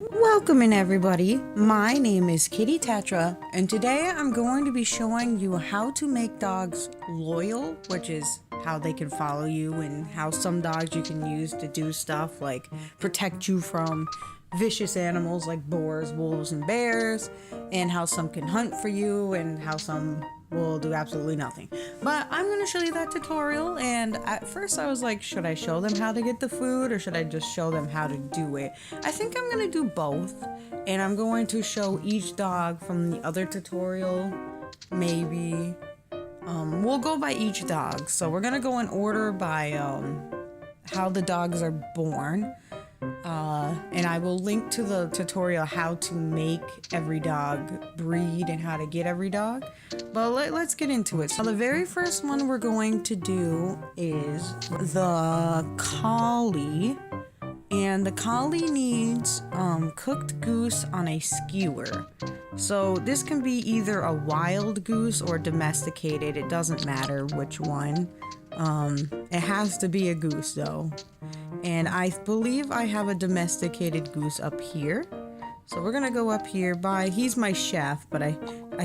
Welcome in everybody, my name is Kitty Tetra and today I'm going to be showing you how to make dogs loyal, which is how they can follow you and how some dogs you can use to do stuff like protect you from vicious animals like boars, wolves, and bears, and how some can hunt for you and how some will do absolutely nothing. But I'm going to show you that tutorial, and at first I was like, should I show them how to get the food or should I just show them how to do it? I think I'm going to do both, and I'm going to show each dog from the other tutorial, maybe. We'll go by each dog, so we're going to go in order by how the dogs are born. And I will link to the tutorial how to make every dog breed and how to get every dog. But let's get into it. So the very first one we're going to do is the collie. And the collie needs cooked goose on a skewer. So this can be either a wild goose or domesticated. It doesn't matter which one. It has to be a goose though. And I believe I have a domesticated goose up here. So we're gonna go up here by, he's my chef, but I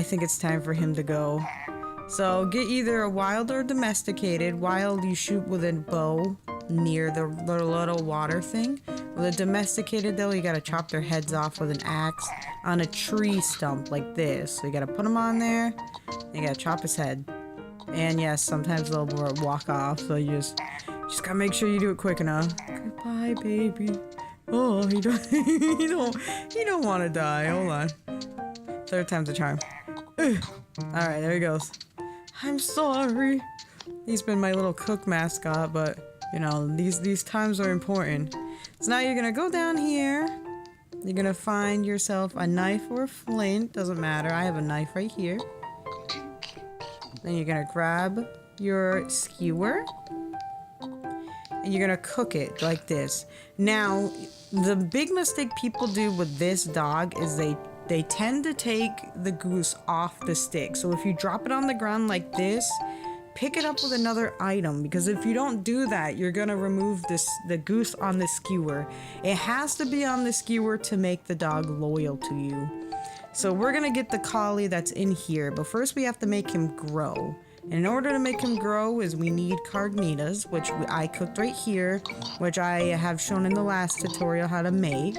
think it's time for him to go. So get either a wild or domesticated. Wild you shoot with a bow near the little water thing. With a domesticated though, you gotta chop their heads off with an axe on a tree stump like this. So you gotta put him on there, and you gotta chop his head. And yes, sometimes they'll walk off, so you just gotta make sure you do it quick enough. Goodbye, baby. Oh, he don't want to die. Hold on. Third time's a charm. All right, there he goes. I'm sorry. He's been my little cook mascot, but you know these times are important. So now you're gonna go down here. You're gonna find yourself a knife or a flint. Doesn't matter. I have a knife right here. Then you're gonna grab your skewer and you're gonna cook it like this. Now, the big mistake people do with this dog is they tend to take the goose off the stick. So if you drop it on the ground like this, pick it up with another item, because if you don't do that, you're gonna remove the goose on the skewer. It has to be on the skewer to make the dog loyal to you. So we're gonna get the collie that's in here, but first we have to make him grow. And in order to make him grow is we need carnitas, which I cooked right here, which I have shown in the last tutorial how to make.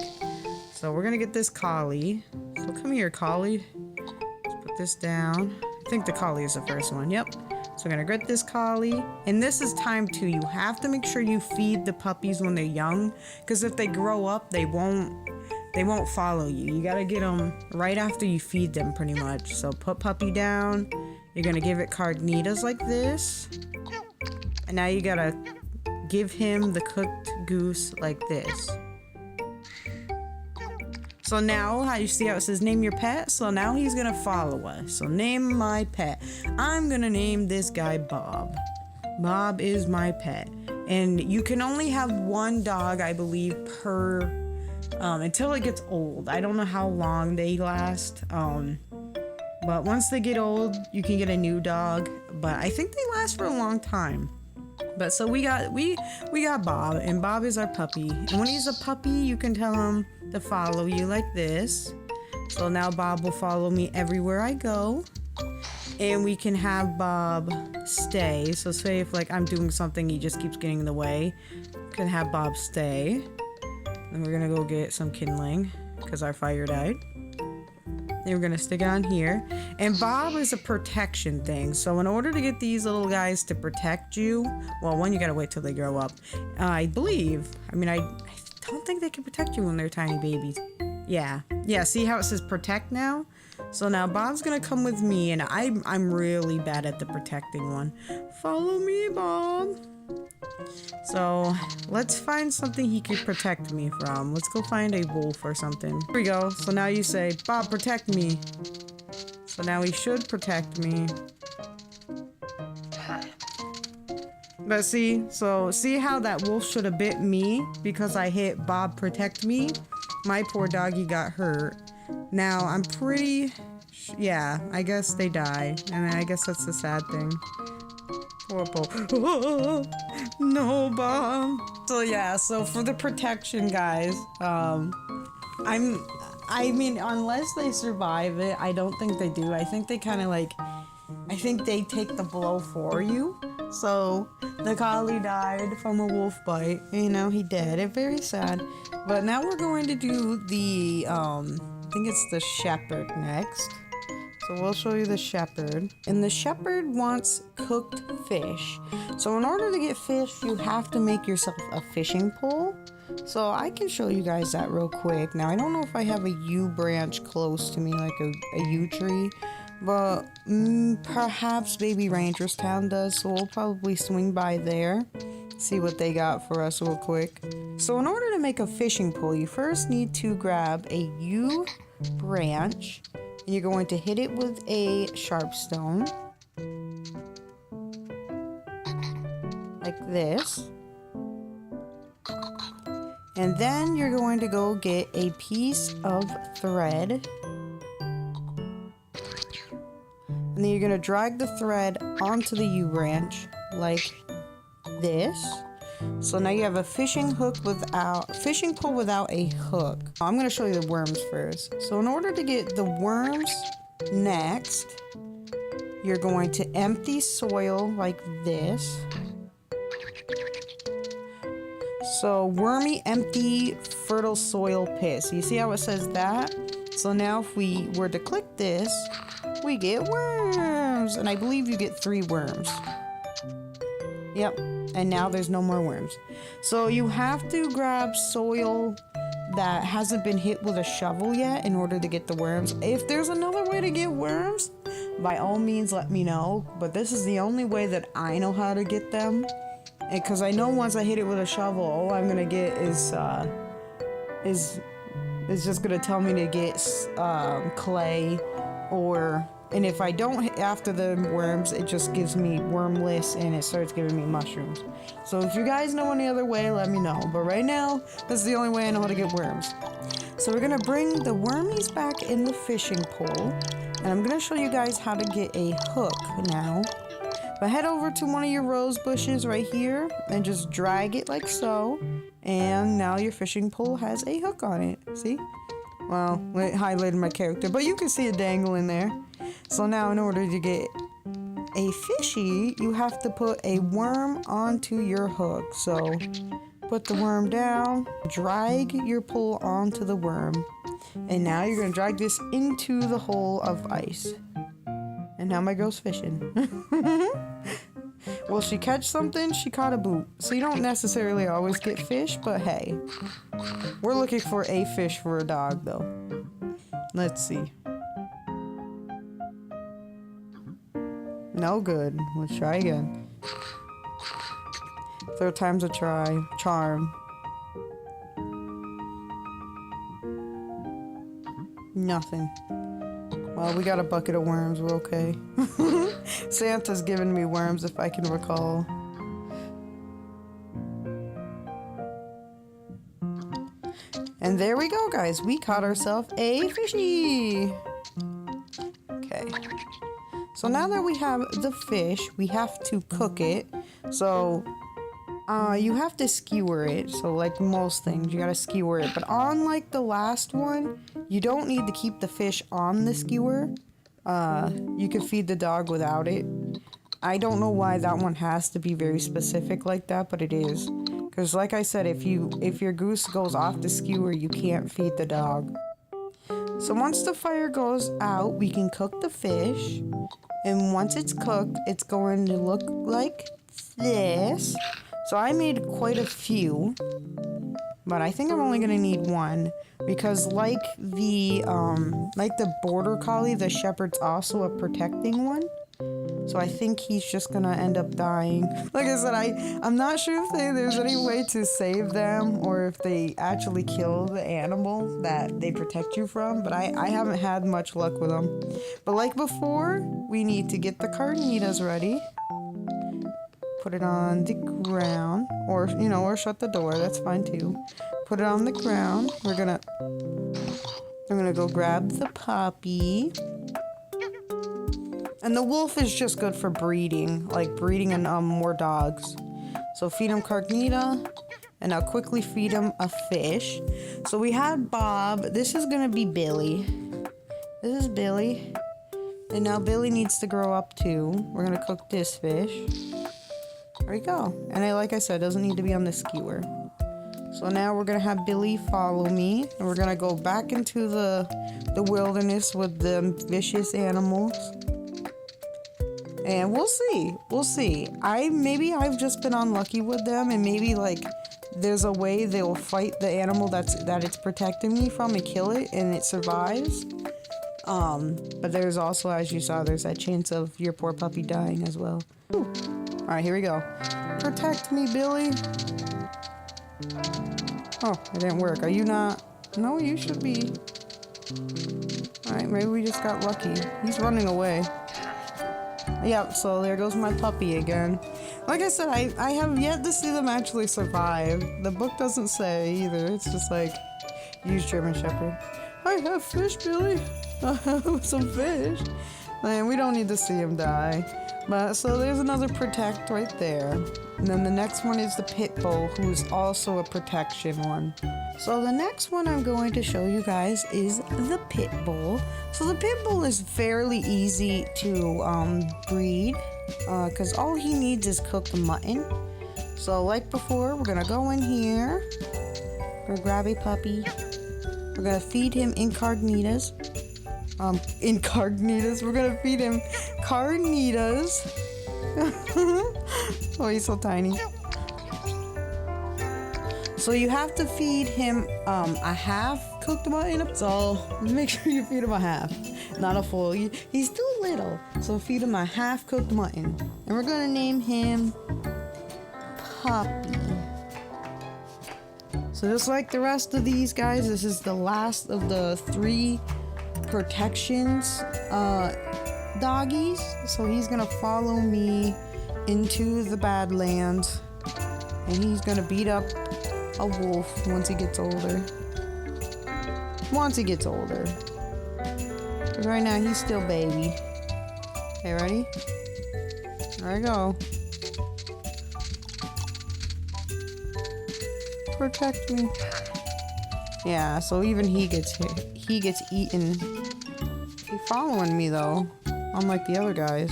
So we're gonna get this collie. So come here, collie. Let's put this down. I think the collie is the first one, yep. So we're gonna get this collie, and this is time too. You have to make sure you feed the puppies when they're young, because if they grow up, they won't follow you. You gotta get them right after you feed them pretty much. So put puppy down. You're gonna give it carnitas like this. And now you gotta give him the cooked goose like this. So now, how you see how it says name your pet? So now he's gonna follow us. So name my pet. I'm gonna name this guy Bob. Bob is my pet. And you can only have one dog, I believe, per until it gets old. I don't know how long they last. But once they get old, you can get a new dog. But I think they last for a long time. But so we got Bob, and Bob is our puppy. And when he's a puppy, you can tell him to follow you like this. So now Bob will follow me everywhere I go. And we can have Bob stay. So say if like I'm doing something, he just keeps getting in the way. You can have Bob stay. Then we're gonna go get some kindling because our fire died. Then we're gonna stick on here. And Bob is a protection thing. So in order to get these little guys to protect you, well, one, you gotta wait till they grow up. I believe, I don't think they can protect you when they're tiny babies. Yeah, see how it says protect now? So now Bob's gonna come with me, and I'm really bad at the protecting one. Follow me, Bob. So let's find something he could protect me from. Let's go find a wolf or something. Here we go. So now you say, Bob, protect me. So now he should protect me. But see how that wolf should have bit me because I hit Bob, protect me? My poor doggy got hurt. Now I'm pretty, yeah, I guess they die. And I guess that's the sad thing. Poor Bob. No, Bob. So yeah, so for the protection, guys, I mean, unless they survive it, I don't think they do. I think they kind of like, I think they take the blow for you. So the collie died from a wolf bite. You know, he dead. It's very sad. But now we're going to do the, I think it's the shepherd next. So we'll show you the shepherd. And the shepherd wants cooked fish. So in order to get fish, you have to make yourself a fishing pole. So I can show you guys that real quick. Now, I don't know if I have a yew branch close to me, like a yew tree. But perhaps Baby Rangerstown does. So we'll probably swing by there. See what they got for us real quick. So in order to make a fishing pole, you first need to grab a yew branch. And you're going to hit it with a sharp stone. Like this. And then you're going to go get a piece of thread. And then you're going to drag the thread onto the yew branch like this. So now you have a fishing pole without a hook. I'm going to show you the worms first. So in order to get the worms next, you're going to empty soil like this. So wormy, empty, fertile soil pit. So you see how it says that? So now if we were to click this, we get worms. And I believe you get 3 worms. Yep. And now there's no more worms. So you have to grab soil that hasn't been hit with a shovel yet in order to get the worms. If there's another way to get worms, by all means let me know. But this is the only way that I know how to get them. Because I know once I hit it with a shovel, all I'm gonna get is just gonna tell me to get clay, and if I don't hit after the worms, it just gives me wormless and it starts giving me mushrooms. So if you guys know any other way, let me know. But right now, that's the only way I know how to get worms. So we're gonna bring the wormies back in the fishing pole, and I'm gonna show you guys how to get a hook now. But head over to one of your rose bushes right here and just drag it like so. And now your fishing pole has a hook on it. See? Well, it highlighted my character, but you can see it dangling there. So now in order to get a fishy, you have to put a worm onto your hook. So put the worm down, drag your pole onto the worm. And now you're going to drag this into the hole of ice. And now my girl's fishing. Will she catch something? She caught a boot. So you don't necessarily always get fish, but hey. We're looking for a fish for a dog, though. Let's see. No good. Let's try again. 3rd time's a charm. Nothing. Well, we got a bucket of worms. We're okay. Santa's giving me worms, if I can recall. And there we go, guys. We caught ourselves a fishy. Okay. So now that we have the fish, we have to cook it. So you have to skewer it. So like most things, you gotta skewer it. But unlike the last one, you don't need to keep the fish on the skewer. You can feed the dog without it. I don't know why that one has to be very specific like that, but it is. Because like I said, if your goose goes off the skewer, you can't feed the dog. So once the fire goes out, we can cook the fish. And once it's cooked, it's going to look like this. So I made quite a few, but I think I'm only gonna need one because like the border collie, the shepherd's also a protecting one. So I think he's just gonna end up dying. Like I said, I'm not sure if there's any way to save them or if they actually kill the animal that they protect you from, but I haven't had much luck with them. But like before, we need to get the carnitas ready. Put it on the ground, or shut the door, that's fine too. Put it on the ground. I'm gonna go grab the puppy. And the wolf is just good for breeding and more dogs. So feed him carnita, and I'll quickly feed him a fish. So we had Bob. This is gonna be Billy. This is Billy. And now Billy needs to grow up too. We're gonna cook this fish. There we go. And like I said, it doesn't need to be on the skewer. So now we're gonna have Billy follow me, and we're gonna go back into the wilderness with the vicious animals. And we'll see. We'll see. Maybe I've just been unlucky with them, and maybe like there's a way they'll fight the animal that it's protecting me from and kill it, and it survives. But there's also, as you saw, there's that chance of your poor puppy dying as well. Ooh. All right, here we go. Protect me, Billy. Oh, it didn't work. Are you not? No, you should be. All right, maybe we just got lucky. He's running away. Yep, so there goes my puppy again. Like I said, I have yet to see them actually survive. The book doesn't say either. It's just like, use German Shepherd. I have fish, Billy. I have some fish. And we don't need to see him die. But so there's another protect right there. And then the next one is the pit bull, who's also a protection one. So the next one I'm going to show you guys is the pit bull. So the pit bull is fairly easy to breed, because all he needs is cooked mutton. So like before, we're gonna go in here. We're gonna grab a puppy. We're gonna feed him incarnitas. We're gonna feed him carnitas. Oh, he's so tiny. So you have to feed him a half cooked mutton. So make sure you feed him a half, not a full. He's too little, so feed him a half cooked mutton. And we're gonna name him Puppy. So just like the rest of these guys, this is the last of the 3 protections doggies. So he's gonna follow me into the Badlands, and he's gonna beat up a wolf once he gets older. But right now he's still baby. Okay, ready? There I go. Protect me. Yeah, so even he gets hit. He gets eaten. He's following me though, unlike the other guys.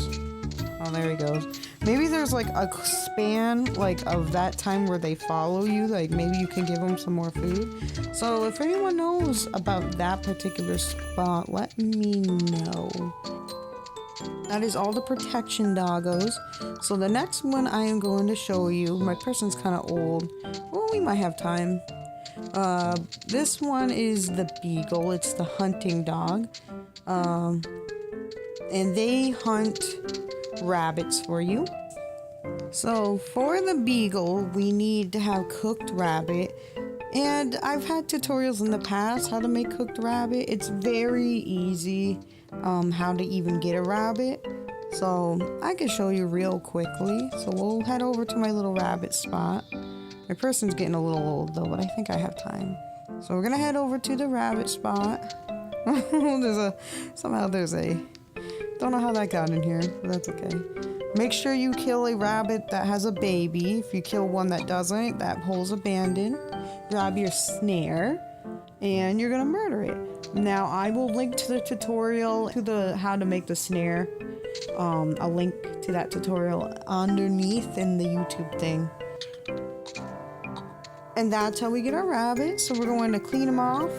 Oh, there he goes. Maybe there's like a span like of that time where they follow you. Like maybe you can give them some more food. So if anyone knows about that particular spot, let me know. That is all the protection doggos. So the next one I am going to show you. My person's kind of old. Well, we might have time. This one is the beagle. It's the hunting dog. And they hunt rabbits for you. So for the beagle, we need to have cooked rabbit. And I've had tutorials in the past how to make cooked rabbit. It's very easy how to even get a rabbit. So I can show you real quickly. So we'll head over to my little rabbit spot. My person's getting a little old though, but I think I have time. So we're gonna head over to the rabbit spot. Somehow there's a, don't know how that got in here, but that's okay. Make sure you kill a rabbit that has a baby. If you kill one that doesn't, that hole's abandoned. Grab your snare, and you're gonna murder it. Now I will link to the tutorial to the how to make the snare. A link to that tutorial underneath in the YouTube thing. And that's how we get our rabbit. So we're going to clean them off.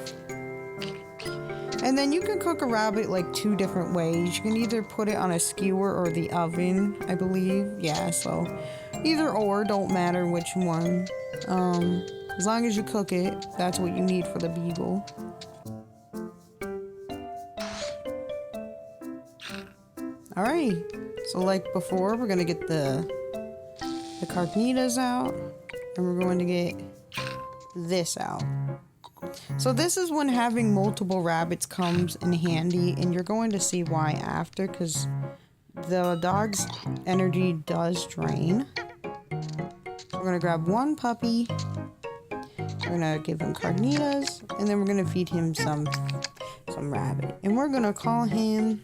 And then you can cook a rabbit like 2 different ways. You can either put it on a skewer or the oven, I believe. Yeah, so either or, don't matter which one. As long as you cook it, that's what you need for the beagle. Alright, so like before, we're gonna get the carnitas out, and we're going to get this out. So this is when having multiple rabbits comes in handy, and you're going to see why after, because the dog's energy does drain. We're gonna grab 1 puppy. We're gonna give him carnitas, and then we're gonna feed him some rabbit, and we're gonna call him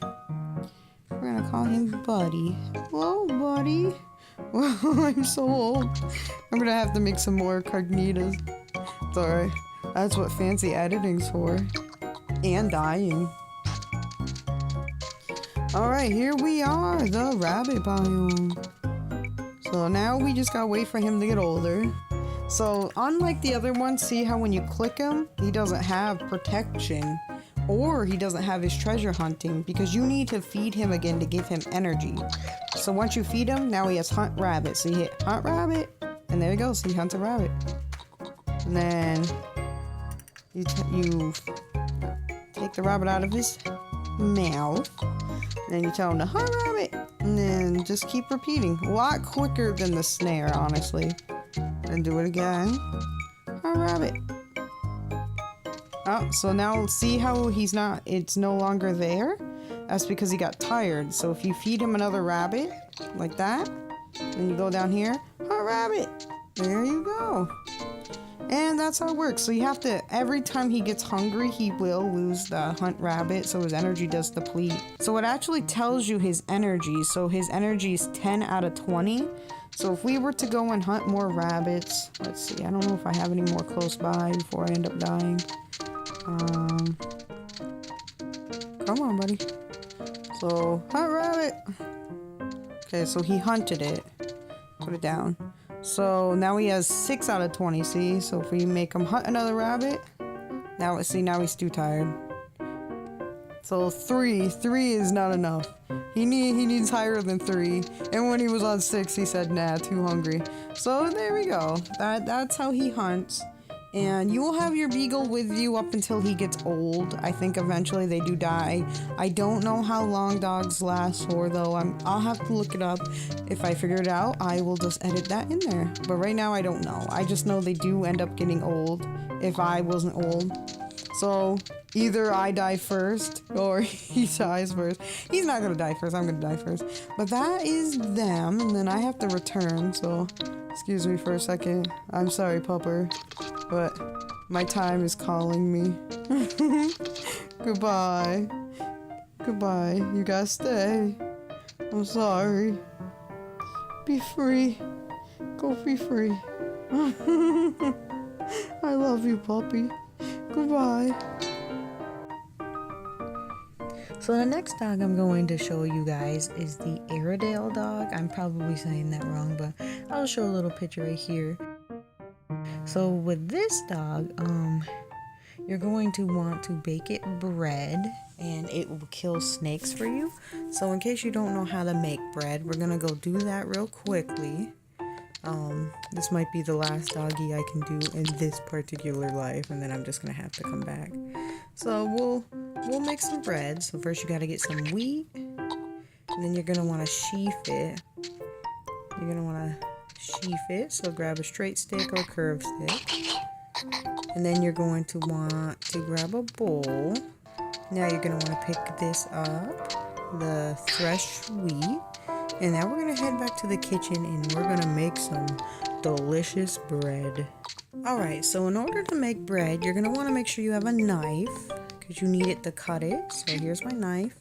Buddy. Hello, Buddy. I'm so old. I'm gonna have to make some more carnitas. It's alright. That's what fancy editing's for. And dying. Alright, here we are, the rabbit biome. So now we just gotta wait for him to get older. So unlike the other one, see how when you click him, he doesn't have protection. Or he doesn't have his treasure hunting, because you need to feed him again to give him energy. So once you feed him, now he has hunt rabbit. So you hit hunt rabbit, and there he goes, he hunts a rabbit. And then you take the rabbit out of his mouth, and then you tell him to hunt rabbit, and then just keep repeating. A lot quicker than the snare, honestly. And do it again. Hunt rabbit. Oh, so now see how it's no longer there? That's because he got tired. So if you feed him another rabbit, like that, and you go down here, hunt rabbit. There you go. And that's how it works. So you have to, every time he gets hungry, he will lose the hunt rabbit, so his energy does deplete. So it actually tells you his energy. So his energy is 10 out of 20. So if we were to go and hunt more rabbits, let's see, I don't know if I have any more close by before I end up dying. Come on, buddy. So, hunt rabbit. Okay, so he hunted it. Put it down. So now he has 6 out of 20, see? So if we make him hunt another rabbit, now he's too tired. So 3 is not enough. He needs higher than 3. And when he was on 6, he said, nah, too hungry. So there we go. That's how he hunts. And you will have your beagle with you up until he gets old. I think eventually they do die. I don't know how long dogs last for, though. I'll have to look it up. If I figure it out, I will just edit that in there. But right now, I don't know. I just know they do end up getting old if I wasn't old. So either I die first or he dies first. He's not gonna die first. I'm gonna die first. But that is them, and then I have to return. So excuse me for a second. I'm sorry, pupper, but my time is calling me. Goodbye. Goodbye. You gotta stay. I'm sorry. Be free. Go be free. I love you, puppy. Goodbye. So the next dog I'm going to show you guys is the Airedale dog. I'm probably saying that wrong, but I'll show a little picture right here. So with this dog, you're going to want to bake it bread, and it will kill snakes for you. So in case you don't know how to make bread, we're gonna go do that real quickly. This might be the last doggy I can do in this particular life, and then I'm just gonna have to come back. So we'll make some bread. So first you gotta get some wheat, and then you're gonna want to sheaf it. So grab a straight stick or curved stick, and then you're going to want to grab a bowl. Now you're gonna want to pick this up, the threshed wheat. And now we're gonna head back to the kitchen and we're gonna make some delicious bread. Alright, so in order to make bread, you're gonna wanna make sure you have a knife, because you need it to cut it. So here's my knife.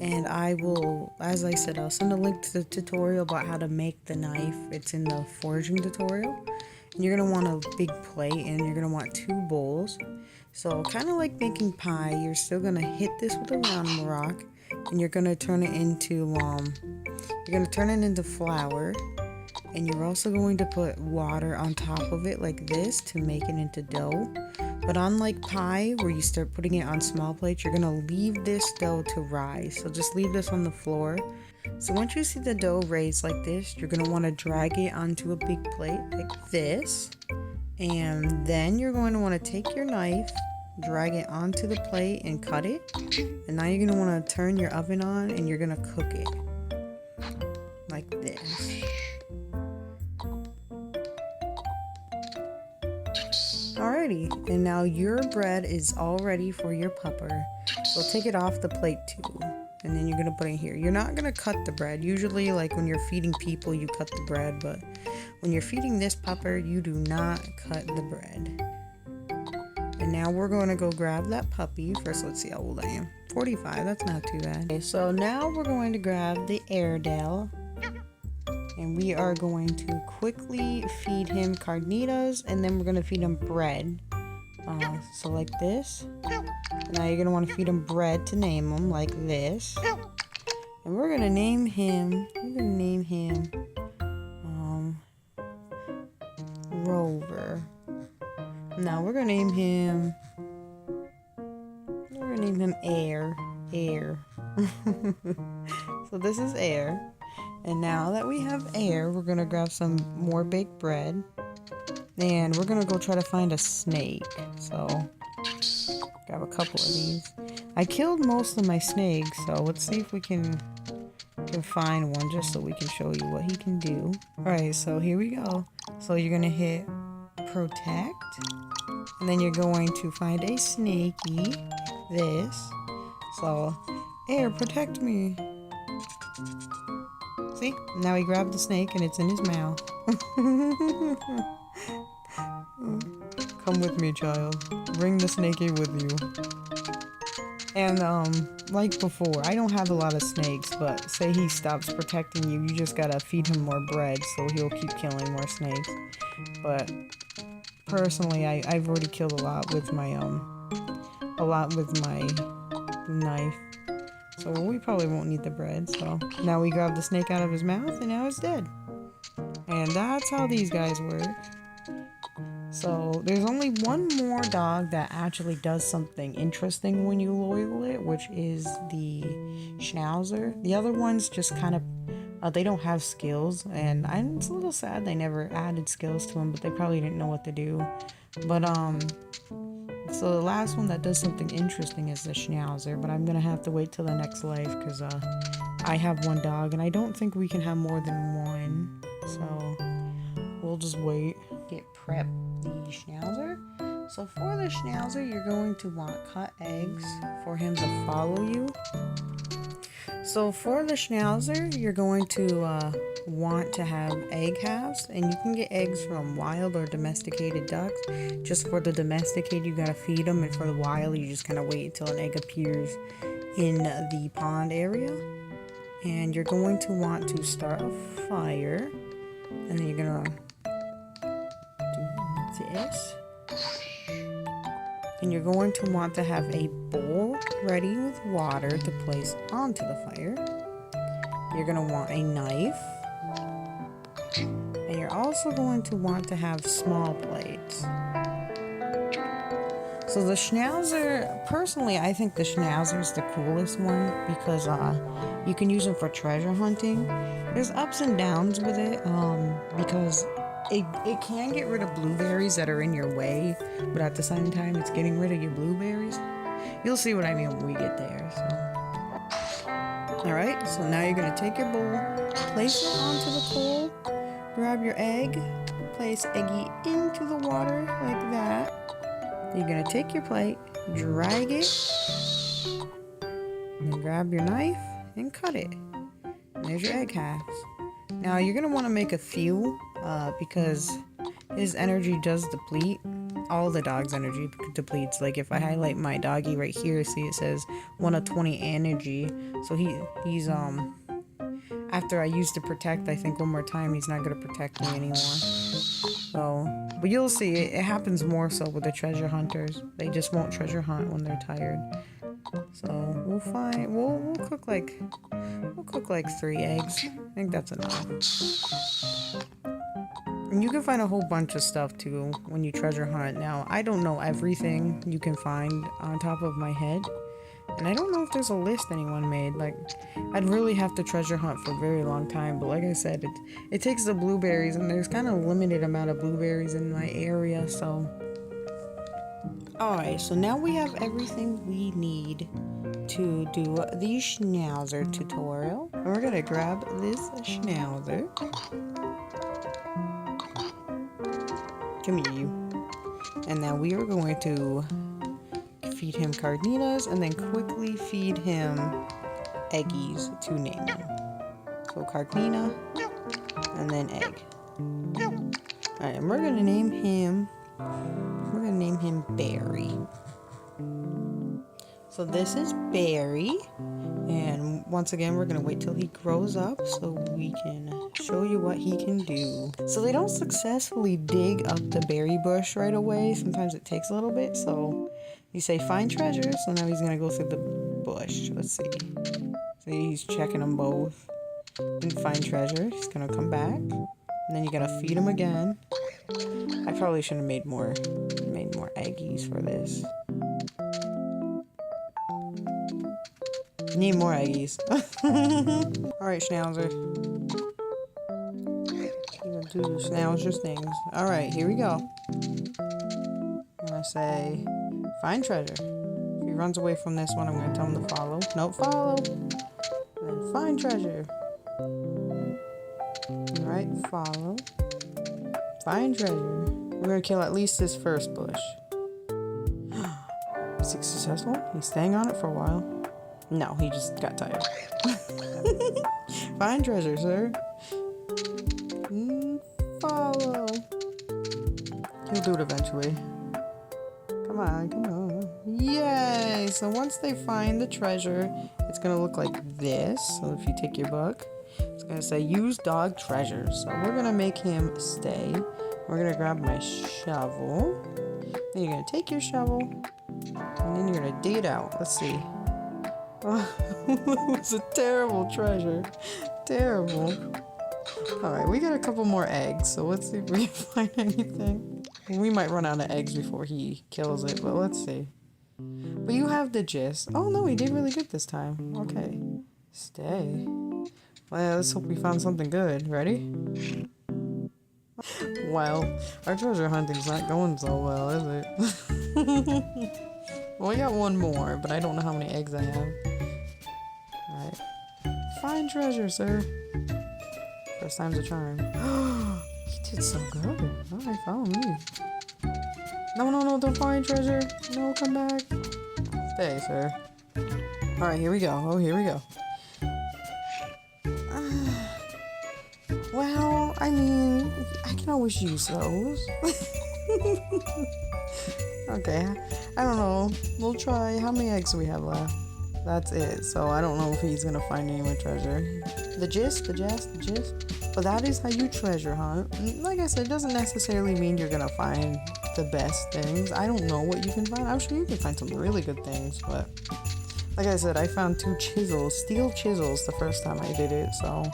And I will, as I said, I'll send a link to the tutorial about how to make the knife. It's in the foraging tutorial. And you're gonna want a big plate, and you're gonna want 2 bowls. So kind of like making pie, you're still gonna hit this with a round rock, and you're gonna turn it into flour, and you're also going to put water on top of it like this to make it into dough. But unlike pie, where you start putting it on small plates, you're gonna leave this dough to rise. So just leave this on the floor. So once you see the dough raise like this, you're gonna want to drag it onto a big plate like this, and then you're going to want to take your knife, drag it onto the plate and cut it. And now you're gonna want to turn your oven on, and you're gonna cook it like this. Alrighty, and now your bread is all ready for your pupper. So take it off the plate too, and then you're gonna put it here. You're not gonna cut the bread. Usually, like when you're feeding people, you cut the bread, but when you're feeding this pupper, you do not cut the bread. And now we're going to go grab that puppy. First, let's see how old I am. 45, that's not too bad. Okay, so now we're going to grab the Airedale, And we are going to quickly feed him carnitas, and then we're going to feed him bread. So like this. Now you're going to want to feed him bread to name him, like this. And we're going to name him, Rover. Now we're going to name him Air. So this is Air. And now that we have Air, we're going to grab some more baked bread. And we're going to go try to find a snake. So, grab a couple of these. I killed most of my snakes, so let's see if we can find one just so we can show you what he can do. Alright, so here we go. So you're going to hit protect. And then you're going to find a snakey. This. So, Air, protect me. See? Now he grabbed the snake and it's in his mouth. Come with me, child. Bring the snakey with you. And, like before, I don't have a lot of snakes, but say he stops protecting you, you just gotta feed him more bread so he'll keep killing more snakes. But, personally, I've already killed a lot with my knife. So we probably won't need the bread. So now we grab the snake out of his mouth and now it's dead. And that's how these guys work. So there's only one more dog that actually does something interesting when you loyal it, which is the Schnauzer. The other ones just kind of, they don't have skills, and it's a little sad they never added skills to them, but they probably didn't know what to do. But so the last one that does something interesting is the Schnauzer, but I'm gonna have to wait till the next life because I have one dog and I don't think we can have more than one, so we'll just wait. Get prep the Schnauzer. So for the Schnauzer, you're going to want cut eggs for him to follow you. So for the Schnauzer, you're going to want to have egg halves, and you can get eggs from wild or domesticated ducks. Just for the domesticated, you gotta feed them, and for the wild, you just kind of wait until an egg appears in the pond area. And you're going to want to start a fire, and then you're gonna do this. And you're going to want to have a bowl ready with water to place onto the fire. You're going to want a knife. And you're also going to want to have small plates. So the Schnauzer, personally, I think the Schnauzer is the coolest one because you can use them for treasure hunting. There's ups and downs with it because it can get rid of blueberries that are in your way, but at the same time, it's getting rid of your blueberries. You'll see what I mean when we get there. So, alright, so now you're going to take your bowl, place it onto the coal, grab your egg, place eggy into the water like that. You're going to take your plate, drag it, and then grab your knife and cut it. And there's your egg halves. Now you're going to want to make a few because his energy does deplete. All the dog's energy depletes. Like if I highlight my doggy right here, see it says 1 of 20 energy. So he's after I use to protect, I think one more time he's not going to protect me anymore. So, but you'll see it happens more so with the treasure hunters. They just won't treasure hunt when they're tired. So we'll cook like 3 eggs. I think that's enough. And you can find a whole bunch of stuff too when you treasure hunt. Now, I don't know everything you can find on top of my head. And I don't know if there's a list anyone made. Like, I'd really have to treasure hunt for a very long time. But like I said, it takes the blueberries, and there's kind of a limited amount of blueberries in my area, so. Alright, so now we have everything we need to do the Schnauzer tutorial. And we're gonna grab this Schnauzer. Come here, you. And now we are going to feed him carnitas and then quickly feed him eggies to name him. So carnina and then egg. Alright, and we're gonna name him Barry. So this is Barry, and And once again, we're gonna wait till he grows up so we can show you what he can do. So they don't successfully dig up the berry bush right away. Sometimes it takes a little bit. So you say find treasure. So now he's gonna go through the bush. Let's see. See, he's checking them both. Didn't find treasure. He's gonna come back. And then you gotta feed him again. I probably should have made more eggies for this. Need more eggies. Alright, Schnauzer. You're gonna do Schnauzer's things. Alright, here we go. I'm gonna say, find treasure. If he runs away from this one, I'm gonna tell him to follow. Nope, follow. And then find treasure. Alright, follow. Find treasure. We're gonna kill at least this first bush. Is he successful? He's staying on it for a while. No, he just got tired. Find treasure, sir. Follow. He'll do it eventually. Come on, come on. Yay! So once they find the treasure, it's gonna look like this. So if you take your book, it's gonna say use dog treasure. So we're gonna make him stay. We're gonna grab my shovel. Then you're gonna take your shovel, and then you're gonna dig it out. Let's see. Oh, it was a terrible treasure. Terrible. Alright, we got a couple more eggs, so let's see if we can find anything. We might run out of eggs before he kills it, but let's see. But you have the gist. Oh no, he did really good this time. Okay. Stay. Well, let's hope we found something good. Ready? Well, our treasure hunting's not going so well, is it? Well, I got one more, but I don't know how many eggs I have. Alright. Find treasure, sir. First time's a charm. He did so good. Alright, follow me. No, don't find treasure. No, come back. Stay, sir. Alright, here we go. Oh, here we go. Well, I mean, I can always use those. Okay, I don't know. We'll try. How many eggs do we have left? That's it. So I don't know if he's gonna find any more treasure. The gist. But that is how you treasure hunt. Like I said, it doesn't necessarily mean you're gonna find the best things. I don't know what you can find. I'm sure you can find some really good things, but like I said, I found 2 chisels, steel chisels, the first time I did it. So,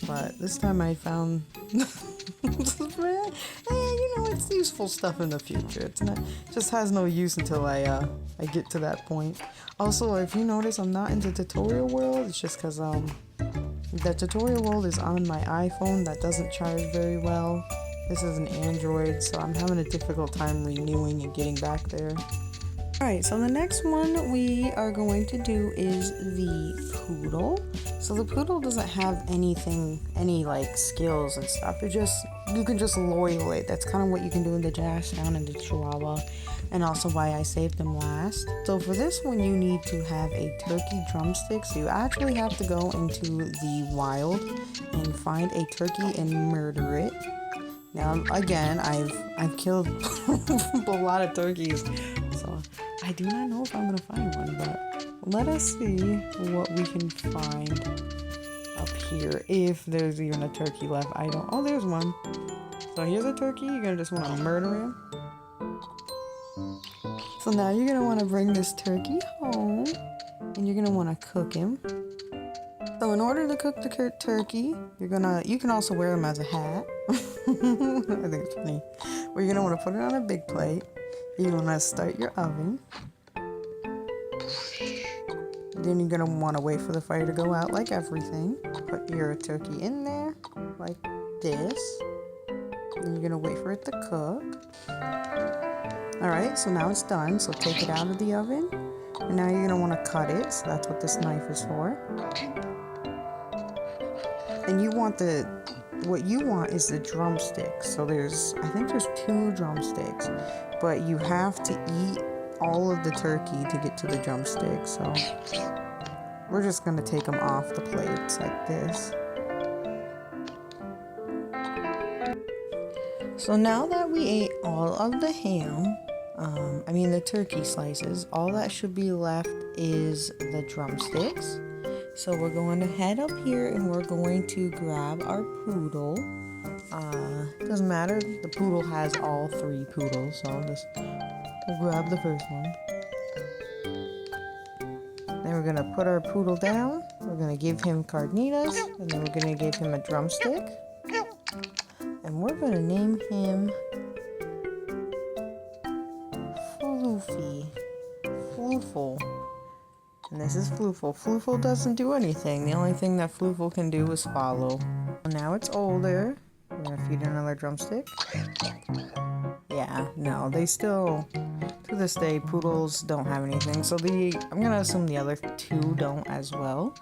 but this time I found. It's useful stuff in the future. It's not, just has no use until I get to that point. Also, if you notice, I'm not in the tutorial world. It's just because the tutorial world is on my iPhone that doesn't charge very well. This is an Android, so I'm having a difficult time renewing and getting back there. Alright, so the next one we are going to do is the poodle. So the poodle doesn't have any like skills and stuff. You can just loyal it. That's kind of what you can do in the Jackstown and the Chihuahua, and also why I saved them last. So for this one, you need to have a turkey drumstick. So you actually have to go into the wild and find a turkey and murder it. Now again, I've killed a lot of turkeys, so I do not know if I'm gonna find one, but let us see what we can find up here. If there's even a turkey left, oh, there's one. So here's a turkey. You're gonna just want to murder him. So now you're gonna want to bring this turkey home, and you're gonna want to cook him. So in order to cook the turkey, you can also wear him as a hat. I think it's funny. But you're gonna want to put it on a big plate. You're gonna start your oven. Then you're gonna want to wait for the fire to go out like everything. Put your turkey in there like this. Then you're gonna wait for it to cook. Alright, so now it's done. So take it out of the oven. And now you're gonna want to cut it. So that's what this knife is for. And what you want is the drumsticks. So I think there's 2 drumsticks, but you have to eat all of the turkey to get to the drumsticks. So we're just gonna take them off the plates like this. So now that we ate all of the ham, the turkey slices. All that should be left is the drumsticks. So we're going to head up here and we're going to grab our poodle. Doesn't matter, the poodle has all 3 poodles, so we'll grab the first one. Then we're gonna put our poodle down. We're gonna give him carnitas, and then we're gonna give him a drumstick. And we're gonna name him Floofle. And this is Floofle. Floofle doesn't do anything. The only thing that Floofle can do is follow. Now it's older. We're gonna feed it another drumstick. Yeah, no, they still, to this day, poodles don't have anything. So I'm gonna assume the other 2 don't as well.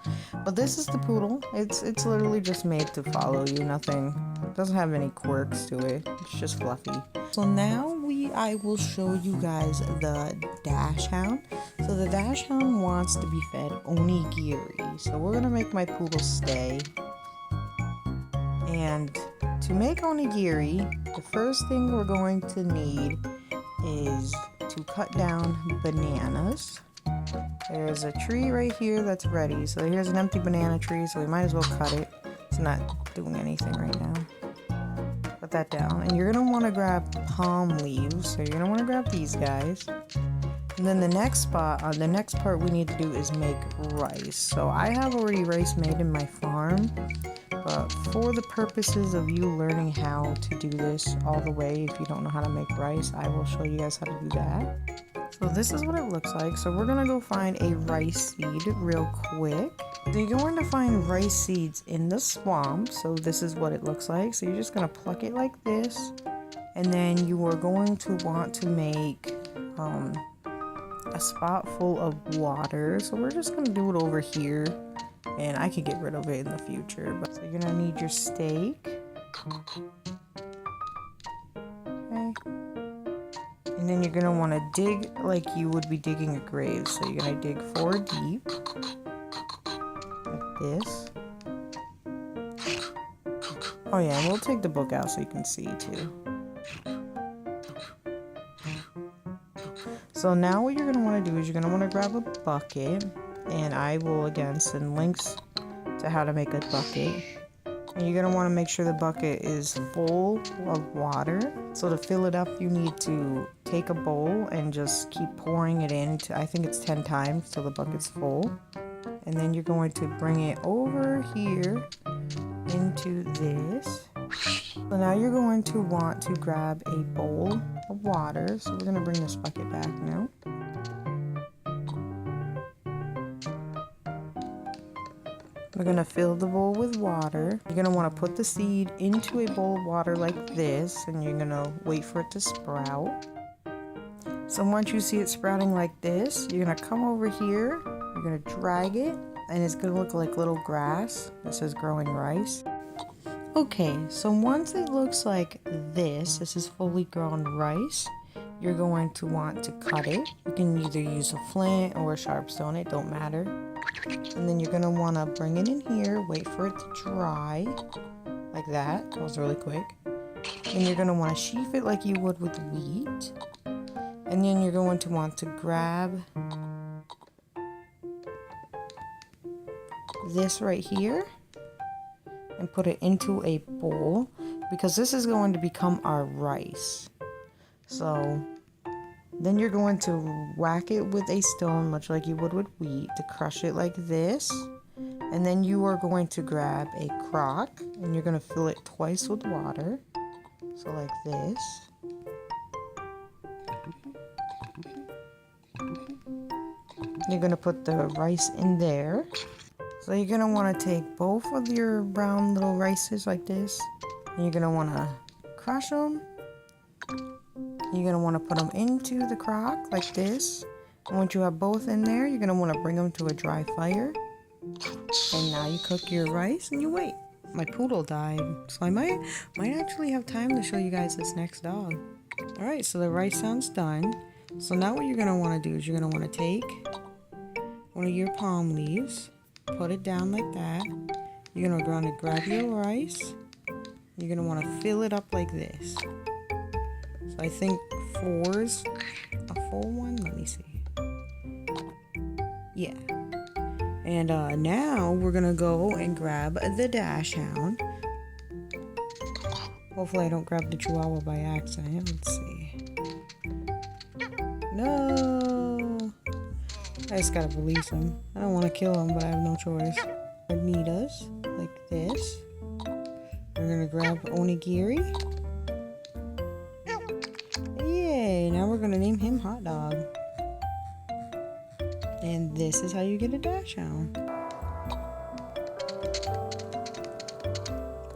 But this is the poodle. It's literally just made to follow you. Nothing, it doesn't have any quirks to it. It's just fluffy. So now I will show you guys the Dachshund. So the Dachshund wants to be fed onigiri. So we're gonna make my poodle stay. And to make onigiri, the first thing we're going to need is to cut down bananas. There's a tree right here that's ready. So here's an empty banana tree, so we might as well cut it. It's not doing anything right now. Put that down. And you're going to want to grab palm leaves. So you're going to want to grab these guys. And then the next part we need to do is make rice. So I have already rice made in my farm. But for the purposes of you learning how to do this all the way, if you don't know how to make rice, I will show you guys how to do that. So this is what it looks like. So we're gonna go find a rice seed real quick. So you're going to find rice seeds in the swamp. So this is what it looks like. So you're just gonna pluck it like this. And then you are going to want to make a spot full of water. So we're just gonna do it over here. And I could get rid of it in the future. But so you're gonna need your stake. Okay. And then you're gonna wanna dig like you would be digging a grave. So you're gonna dig 4 deep. Like this. Oh yeah, and we'll take the book out so you can see too. So now what you're gonna wanna do is you're gonna wanna grab a bucket. And I will again send links to how to make a bucket. And you're gonna want to make sure the bucket is full of water. So to fill it up, you need to take a bowl and just keep pouring it in. I think it's 10 times till the bucket's full. And then you're going to bring it over here into this. So now you're going to want to grab a bowl of water. So we're gonna bring this bucket back now. We're going to fill the bowl with water. You're going to want to put the seed into a bowl of water like this, and you're going to wait for it to sprout. So once you see it sprouting like this, you're going to come over here, you're going to drag it, and it's going to look like little grass that says growing rice. Okay, so once it looks like this is fully grown rice, you're going to want to cut it. You can either use a flint or a sharp stone, it don't matter. And then you're going to want to bring it in here, wait for it to dry, like that. That was really quick. And you're going to want to sheaf it like you would with wheat. And then you're going to want to grab this right here and put it into a bowl, because this is going to become our rice. So then you're going to whack it with a stone, much like you would with wheat, to crush it like this. And then you are going to grab a crock and you're going to fill it twice with water. So like this. You're going to put the rice in there. So you're going to want to take both of your brown little rices like this. And you're going to want to crush them. You're going to want to put them into the crock like this. And once you have both in there, you're going to want to bring them to a dry fire. And now you cook your rice and you wait. My poodle died, so I might actually have time to show you guys this next dog. Alright, so the rice sounds done. So now what you're going to want to do is you're going to want to take one of your palm leaves, put it down like that. You're going to want to grab your rice. You're going to want to fill it up like this. So I think 4s. A full one? Let me see. Yeah. And now we're gonna go and grab the Dachshund. Hopefully I don't grab the Chihuahua by accident. Let's see. No! I just gotta release him. I don't want to kill him, but I have no choice. Arnitas, like this. We're gonna grab Onigiri. Yay! Now we're gonna name him Hot Dog. And this is how you get a Dachshund.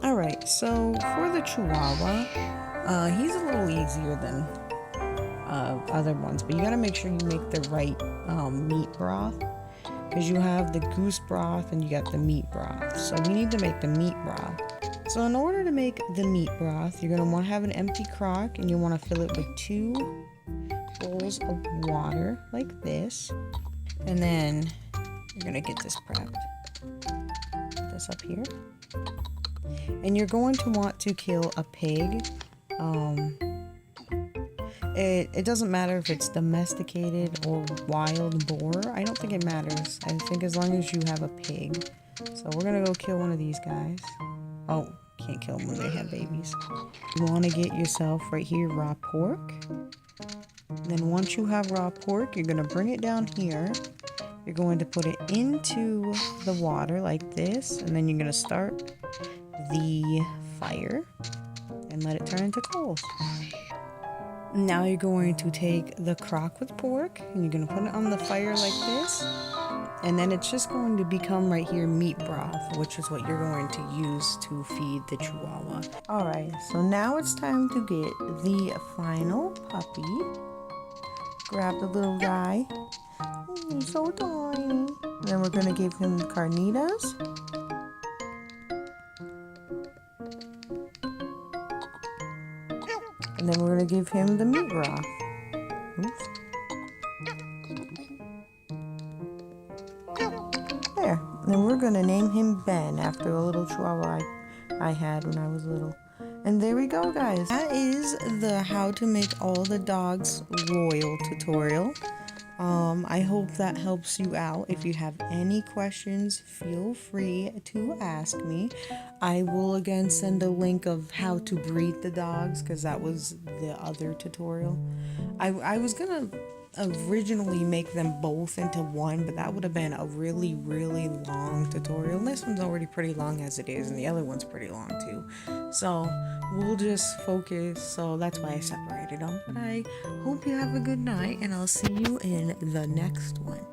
Alright, so for the Chihuahua, he's a little easier than other ones, but you gotta make sure you make the right meat broth, because you have the goose broth and you got the meat broth. So we need to make the meat broth. So in order to make the meat broth, you're gonna want to have an empty crock, and you want to fill it with 2 bowls of water like this. And then you're gonna get this prepped. Put this up here. And you're going to want to kill a pig. It doesn't matter if it's domesticated or wild boar. I don't think it matters. I think as long as you have a pig. So we're gonna go kill one of these guys. Oh, can't kill them when they have babies. You want to get yourself right here raw pork. Then once you have raw pork, you're gonna bring it down here. You're going to put it into the water like this, and then you're gonna start the fire and let it turn into coals. Now you're going to take the crock with pork and you're going to put it on the fire like this, and then it's just going to become right here meat broth, which is what you're going to use to feed the Chihuahua. Alright, so now it's time to get the final puppy. Grab the little guy. He's so tiny. Then we're going to give him the carnitas. And then we're going to give him the meat broth. Oops. There. And then we're going to name him Ben after a little Chihuahua I had when I was little. And there we go, guys. That is the how to make all the dogs loyal tutorial. I hope that helps you out. If you have any questions, feel free to ask me. I will again send a link of how to breed the dogs, because that was the other tutorial. I was gonna originally make them both into one, but that would have been a really long tutorial. This one's already pretty long as it is, and the other one's pretty long too. So we'll just focus, so that's why I separated them. But I hope you have a good night, and I'll see you in the next one.